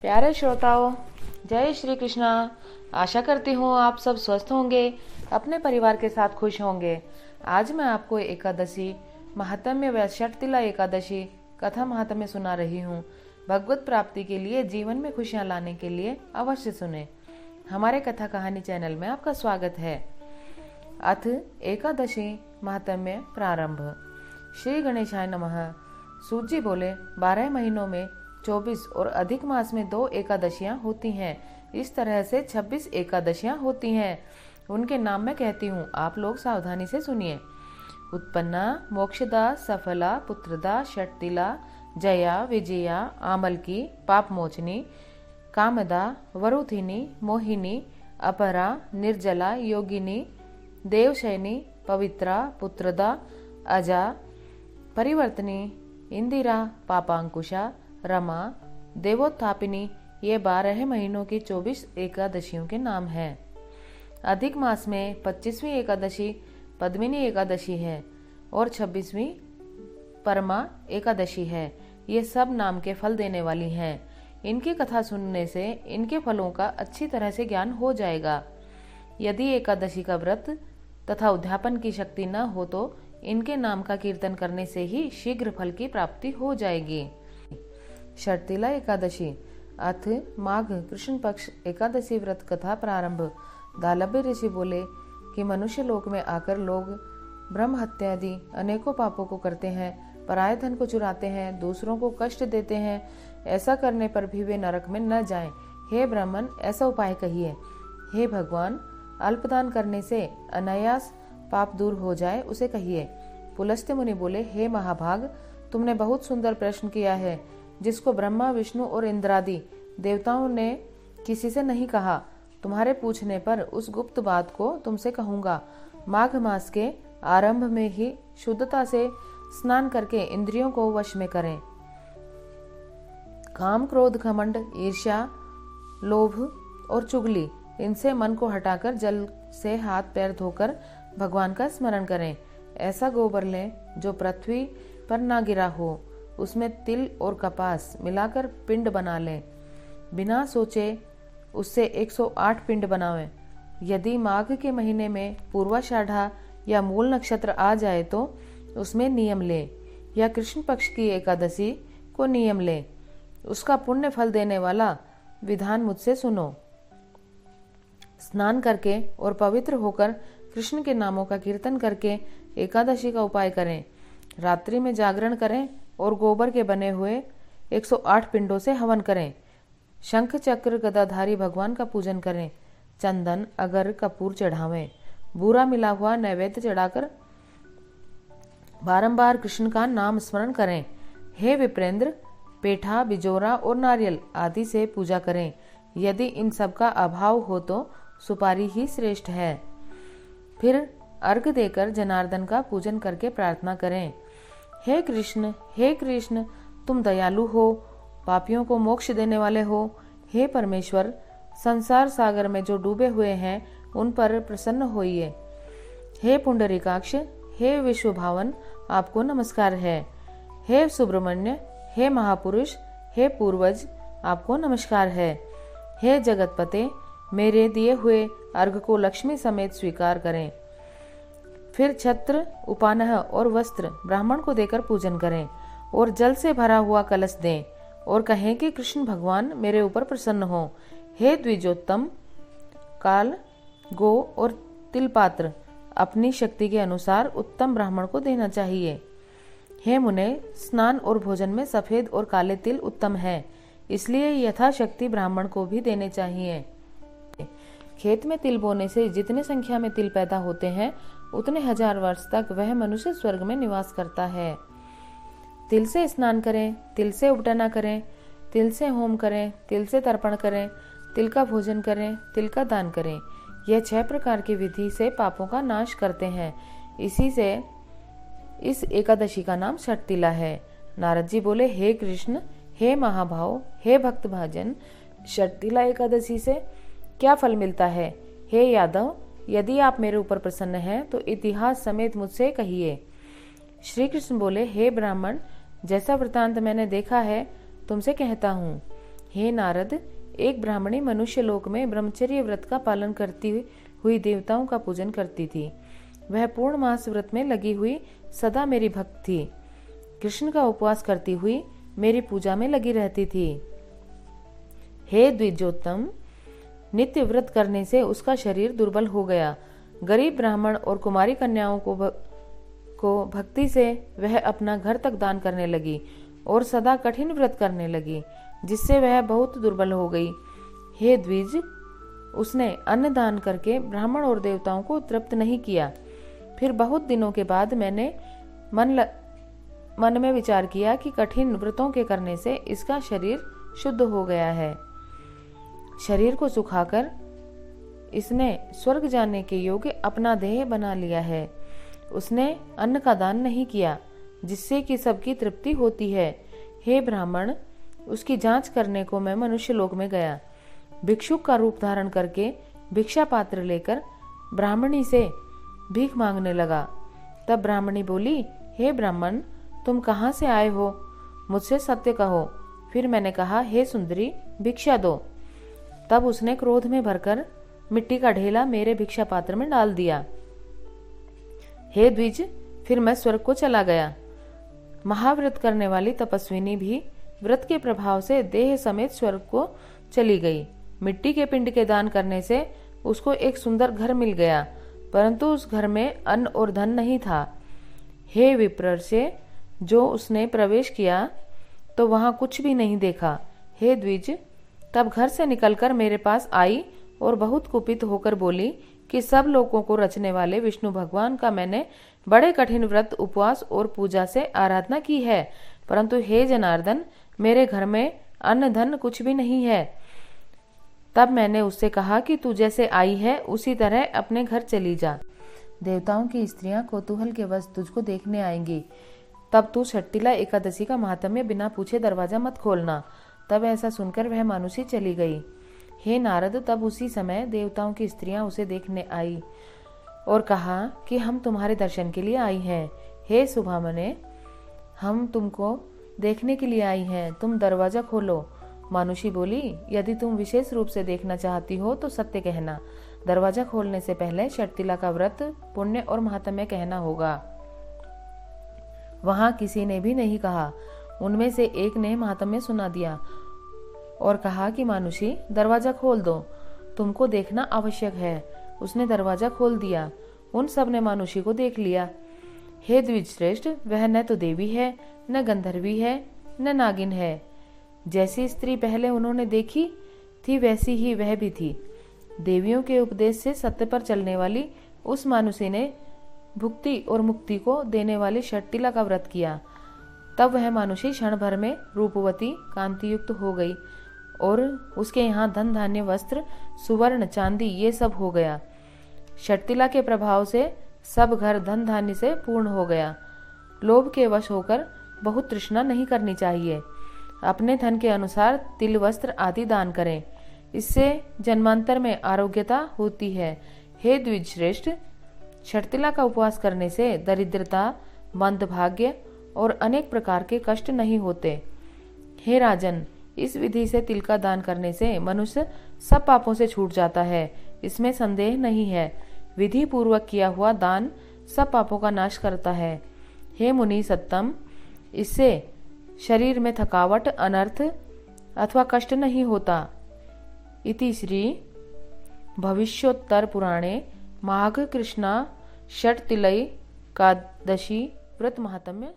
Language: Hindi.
प्यारे श्रोताओं, जय श्री कृष्णा। आशा करती हूँ आप सब स्वस्थ होंगे, अपने परिवार के साथ खुश होंगे। आज मैं आपको एकादशी महात्म्य व षटतिला एकादशी कथा महात्म्य सुना रही हूँ। भगवत प्राप्ति के लिए, जीवन में खुशियाँ लाने के लिए अवश्य सुने। हमारे कथा कहानी चैनल में आपका स्वागत है। अथ एकादशी महात्म्य प्रारंभ। श्री गणेशाय नमः। सूत जी बोले, 12 महीनों में 24 और अधिक मास में 2 एकादशियां होती हैं। इस तरह से 26 एकादशियां होती हैं। उनके नाम मैं कहती हूँ, आप लोग सावधानी से सुनिए। उत्पन्ना, मोक्षदा, सफला, पुत्रदा, षटतिला, जया, विजया, आमलकी, पापमोचनी, कामदा, वरुथिनी, मोहिनी, अपरा, निर्जला, योगिनी, देवशयनी, पवित्रा, पुत्रदा, अजा, परिवर्तनी, इंदिरा, पापांकुशा, रमा, देवोत्थापिनी, ये 12 महीनों की 24 एकादशियों के नाम हैं। अधिक मास में 25वीं एकादशी पद्मिनी एकादशी है और 26वीं परमा एकादशी है। ये सब नाम के फल देने वाली हैं। इनकी कथा सुनने से इनके फलों का अच्छी तरह से ज्ञान हो जाएगा। यदि एकादशी का व्रत तथा उद्यापन की शक्ति न हो तो इनके नाम का कीर्तन करने से ही शीघ्र फल की प्राप्ति हो जाएगी। षटतिला एकादशी। अथ माघ कृष्ण पक्ष एकादशी व्रत कथा प्रारंभ। दालभ्य ऋषि बोले कि मनुष्य लोक में आकर लोग ब्रह्म हत्या आदि अनेकों पापों को करते हैं, पराये धन को चुराते हैं, दूसरों को कष्ट देते हैं। ऐसा करने पर भी वे नरक में न जाएं। हे ब्राह्मण, ऐसा उपाय कहिए। हे भगवान, अल्पदान करने से अनायास पाप दूर हो जाए, उसे कहिए। पुलस्त्य मुनि बोले, हे महाभाग, तुमने बहुत सुंदर प्रश्न किया है, जिसको ब्रह्मा, विष्णु और इंद्रादि देवताओं ने किसी से नहीं कहा। तुम्हारे पूछने पर उस गुप्त बात को तुमसे कहूंगा। माघ मास के आरंभ में ही शुद्धता से स्नान करके इंद्रियों को वश में करें। काम, क्रोध, घमंड, ईर्ष्या, लोभ और चुगली, इनसे मन को हटाकर जल से हाथ पैर धोकर भगवान का स्मरण करें। ऐसा गोबर लें जो पृथ्वी पर ना गिरा हो। उसमें तिल और कपास मिलाकर पिंड बना लें। बिना सोचे उससे 108 पिंड बनावें। यदि माघ के महीने में पूर्वाषाढ़ा या मूल नक्षत्र आ जाए तो उसमें नियम लें, या कृष्ण पक्ष की एकादशी को नियम लें। उसका पुण्य फल देने वाला विधान मुझसे सुनो। स्नान करके और पवित्र होकर कृष्ण के नामों का कीर्तन करके एकादशी का उपाय करें। रात्रि में जागरण करें और गोबर के बने हुए 108 पिंडों से हवन करें। शंख चक्र गदाधारी भगवान का पूजन करें। चंदन, अगर, कपूर चढ़ावें। बूरा मिला हुआ नैवेद्य चढ़ाकर बारंबार कृष्ण का नाम स्मरण करें। हे विप्रेंद्र, पेठा, बिजोरा और नारियल आदि से पूजा करें। यदि इन सब का अभाव हो तो सुपारी ही श्रेष्ठ है। फिर अर्घ देकर जनार्दन का पूजन करके प्रार्थना करें। हे कृष्ण, तुम दयालु हो, पापियों को मोक्ष देने वाले हो। हे परमेश्वर, संसार सागर में जो डूबे हुए हैं उन पर प्रसन्न होइए। हे पुंडरीकाक्ष, हे विश्वभावन, आपको नमस्कार है। हे सुब्रमण्य, हे महापुरुष, हे पूर्वज, आपको नमस्कार है। हे जगतपते, मेरे दिए हुए अर्घ को लक्ष्मी समेत स्वीकार करें। फिर छत्र, उपानह और वस्त्र ब्राह्मण को देकर पूजन करें और जल से भरा हुआ कलश दें और कहें कि कृष्ण भगवान मेरे ऊपर प्रसन्न हो। हे द्विजोत्तम, काल, गो और तिल पात्र अपनी शक्ति के अनुसार उत्तम ब्राह्मण को देना चाहिए। हे मुने, स्नान और भोजन में सफेद और काले तिल उत्तम है, इसलिए यथाशक्ति ब्राह्मण को भी देने चाहिए। खेत में तिल बोने से जितने संख्या में तिल पैदा होते हैं उतने 1000 वर्ष तक वह मनुष्य स्वर्ग में निवास करता है। तिल से स्नान करें, तिल से उपटना करें, तिल से होम करें, तिल से तर्पण करें, तिल का भोजन करें, तिल का दान करें। यह 6 प्रकार की विधि से पापों का नाश करते हैं। इसी से इस एकादशी का नाम षटतिला है। नारद जी बोले, हे कृष्ण, हे महाभाव, हे भक्त भाजन, षटतिला एकादशी से क्या फल मिलता है? हे यादव, यदि आप मेरे ऊपर प्रसन्न हैं तो इतिहास समेत मुझसे कहिए। श्री कृष्ण बोले, हे ब्राह्मण, जैसा वृतांत मैंने देखा है तुमसे कहता हूँ। हे नारद, एक ब्राह्मणी मनुष्य लोक में ब्रह्मचर्य व्रत का पालन करती हुई देवताओं का पूजन करती थी। वह पूर्ण मास व्रत में लगी हुई सदा मेरी भक्त थी। कृष्ण का उपवास करती हुई मेरी पूजा में लगी रहती थी। हे द्विजोत्तम, नित्य व्रत करने से उसका शरीर दुर्बल हो गया। गरीब ब्राह्मण और कुमारी कन्याओं को भक्ति से वह अपना घर तक दान करने लगी और सदा कठिन व्रत करने लगी, जिससे वह बहुत दुर्बल हो गई। हे द्विज, उसने अन्न दान करके ब्राह्मण और देवताओं को तृप्त नहीं किया। फिर बहुत दिनों के बाद मैंने मन में विचार किया कि कठिन व्रतों के करने से इसका शरीर शुद्ध हो गया है। शरीर को सुखाकर इसने स्वर्ग जाने के योग्य अपना देह बना लिया है। उसने अन्न का दान नहीं किया, जिससे कि सबकी तृप्ति होती है। हे ब्राह्मण, उसकी जांच करने को मैं मनुष्य लोक में गया। भिक्षुक का रूप धारण करके भिक्षा पात्र लेकर ब्राह्मणी से भीख मांगने लगा। तब ब्राह्मणी बोली, हे ब्राह्मण, तुम कहाँ से आए हो? मुझसे सत्य कहो। फिर मैंने कहा, हे सुंदरी, भिक्षा दो। तब उसने क्रोध में भरकर मिट्टी का ढेला मेरे भिक्षा पात्र में डाल दिया। हे द्विज, फिर मैं स्वर्ग को चला गया। महाव्रत करने वाली तपस्विनी भी व्रत के प्रभाव से देह समेत स्वर्ग को चली गई। मिट्टी के पिंड के दान करने से उसको एक सुंदर घर मिल गया, परंतु उस घर में अन्न और धन नहीं था। हे विप्र से जो उसने प्रवेश किया तो वहां कुछ भी नहीं देखा। हे द्विज, तब घर से निकलकर मेरे पास आई और बहुत कुपित होकर बोली कि सब लोगों को रचने वाले विष्णु भगवान का मैंने बड़े कठिन व्रत, उपवास और पूजा से आराधना की है, परंतु हे जनार्दन, मेरे घर में अन्न धन कुछ भी नहीं है। तब मैंने उससे कहा कि तू जैसे आई है उसी तरह अपने घर चली जा। देवताओं की स्त्रियां कौतूहल के वश तुझको देखने आएंगी। तब तू षट्तिला एकादशी का महात्म्य बिना पूछे दरवाजा मत खोलना। तब ऐसा सुनकर वह मानुषी चली गई। हे नारद, तब उसी समय देवताओं की स्त्रियां उसे देखने आई और कहा कि हम तुम्हारे दर्शन के लिए आई हैं। हे सुभामने, हम तुमको देखने के लिए आई हैं, तुम दरवाजा खोलो। मानुषी बोली, यदि तुम विशेष रूप से देखना चाहती हो तो सत्य कहना। दरवाजा खोलने से पहले षट्तिला का व्रत, पुण्य और महात्म्य कहना होगा। वहां किसी ने भी नहीं कहा। उनमें से एक ने महात्म्य सुना दिया और कहा कि मानुषी, दरवाजा खोल दो, तुमको देखना आवश्यक है। उसने दरवाजा खोल दिया। उन सब ने मानुषी को देख लिया। हे द्विजश्रेष्ठ, वह न तो देवी है, न गंधर्वी है, न नागिन है। जैसी स्त्री पहले उन्होंने देखी थी वैसी ही वह भी थी। देवियों के उपदेश से सत्य पर चलने वाली उस मानुषी ने भुक्ति और मुक्ति को देने वाली षट्तिला का व्रत किया। तब वह मानुषी क्षण भर में रूपवती, कांतियुक्त हो गई और उसके यहाँ धन, धान्य, वस्त्र, सुवर्ण, चांदी ये सब हो गया। षट्तिला के प्रभाव से सब घर धन धान्य से पूर्ण हो गया। लोभ के वश होकर बहुत तृष्णा नहीं करनी चाहिए। अपने धन के अनुसार तिल, वस्त्र आदि दान करें, इससे जन्मांतर में आरोग्यता होती है। हे द्विजश्रेष्ठ, षट्तिला का उपवास करने से दरिद्रता, मंदभाग्य और अनेक प्रकार के कष्ट नहीं होते। हे राजन, इस विधि से तिल का दान करने से मनुष्य सब पापों से छूट जाता है, इसमें संदेह नहीं है। विधि पूर्वक किया हुआ दान सब पापों का नाश करता है। हे मुनि सत्तम, इससे शरीर में थकावट, अनर्थ अथवा कष्ट नहीं होता। इति श्री भविष्योत्तर पुराणे माघ कृष्णा षट्तिलैकादशी व्रत महात्म्य